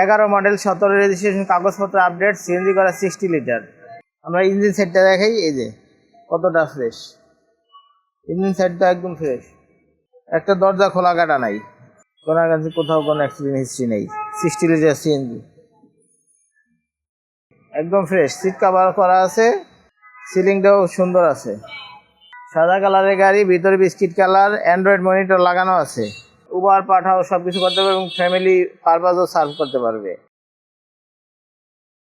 11 model 17 registration, কাগজপত্র update, CNG করা 60 litre. আমরা ইঞ্জিন সেটটা দেখাই, এই যে কতটা ফ্রেশ ইঞ্জিন সেটটা, একদম ফ্রেশ। একটা দরজা খোলা কাটা নাই, কোনার কাছে কোথাও কোনো অ্যাক্সিডেন্ট হিস্ট্রি নেই। 60 লিটার সিএনজি, একদম ফ্রেশ। সিট কভার করা আছে, সিলিংটাও সুন্দর আছে। সাদা কালারের গাড়ি, ভিতরে বিস্কিট কালার, অ্যান্ড্রয়েড মনিটর লাগানো আছে। উবার পাঠাও সব কিছু করতে পারবে এবং ফ্যামিলি পারপাসও সার্ভ করতে পারবে।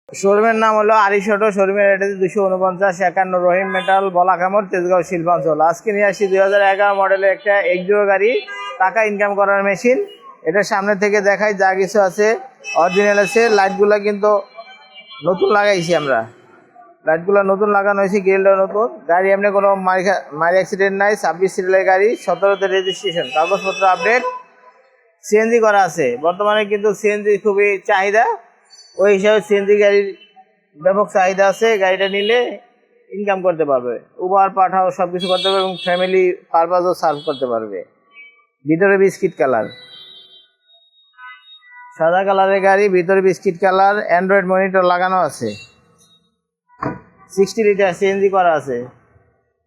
শোরুমের নাম হলো আরিশ অটো। শোরুমের অ্যাড্রেস 249 রহিম মেটাল, বলাকামর, তেজগাঁও শিল্পাঞ্চল। আজকে নিয়ে আসছি 2011 মডেলের একটা এক্সিও গাড়ি, টাকা ইনকাম করার মেশিন। এটা সামনে থেকে দেখাই, যা কিছু আছে অরিজিনাল আছে। লাইটগুলো কিন্তু নতুন লাগাইছি আমরা, লাইটগুলো নতুন লাগানো হয়েছে, গ্রিলটা নতুন। গাড়ি এমনি কোনো মারি অ্যাক্সিডেন্ট নাই। 26 সিরিয়ালের গাড়ি, 17তে রেজিস্ট্রেশন, কাগজপত্র আপডেট, সিএনজি করা আছে। বর্তমানে কিন্তু সিএনজি খুবই চাহিদা, ওই হিসাবে সিএনজি গাড়ির ব্যাপক চাহিদা আছে। গাড়িটা নিলে ইনকাম করতে পারবে, উবার পাঠাও সব কিছু করতে পারবে এবং ফ্যামিলি পারপাসও সার্ভ করতে পারবে। ভিতরে বিস্কিট কালার, সাদা কালারের গাড়ি, ভিতরে বিস্কিট কালার, অ্যান্ড্রয়েড মনিটর লাগানো আছে। 60 লিটার সিএনজি করা আছে।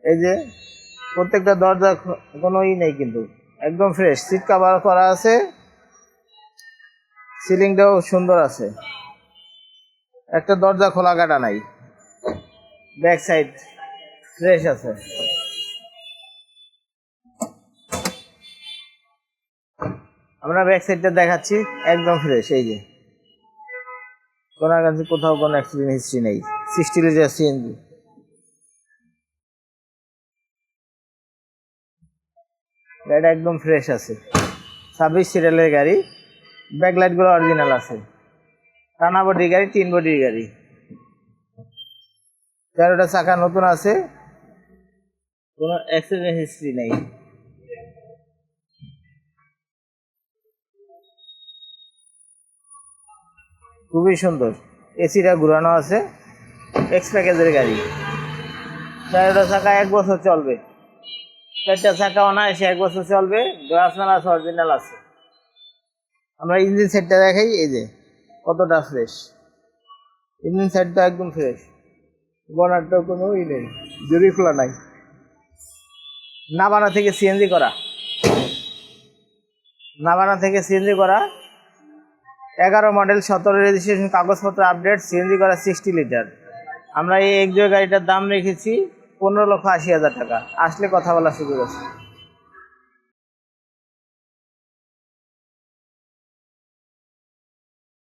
এই যে প্রত্যেকটা দরজা কোনো নেই কিন্তু, একদম ফ্রেশ। সিট কভার করা আছে, সিলিংটাও সুন্দর আছে। একটা দরজা খোলা কাটা নাই, ব্যাক সাইড ফ্রেশ আছে। আমরা ব্যাক সাইডটা দেখাচ্ছি, একদম ফ্রেশ। এই যে কোনার কাছে কোথাও কোনো অ্যাক্সিডেন্ট হিস্ট্রি নেই। 60 লিটার সিএনজি, গাড়িটা একদম ফ্রেশ আছে। 26 সিরিয়ালের গাড়ি, ব্যাকলাইটগুলো অরিজিনাল আছে। টানা বডির গাড়ি, 3 বডির গাড়ি। 13টা চাকা নতুন আছে, কোনো অ্যাক্সিডেন্ট হিস্ট্রি নেই। খুবই সুন্দর, এসিটা ঘুরানো আছে। এক্স প্যাকেজের গাড়ি, 13টা চাকা 1 বছর চলবে। 4টা চাকা অনায়াসে 1 বছর চলবে। গ্লাস মেলাস অরিজিনাল আছে। আমরা ইঞ্জিন সেটটা দেখাই, এই যে কতটা ফ্রেশ ইঞ্জিন সেটটা, একদম ফ্রেশ। বনারটাও কোনো নেই, জুড়ি খোলা নাই। নাভানা থেকে সিএনজি করা, নাভানা থেকে সিএনজি করা। 11 মডেল 17 রেজিস্ট্রেশন, কাগজপত্র আপডেট, সিএনজি করা 60 লিটার। আমরা এই এক্সিও গাড়িটার দাম রেখেছি 15,80,000 টাকা। আসলে কথা বলার সুযোগ আছে।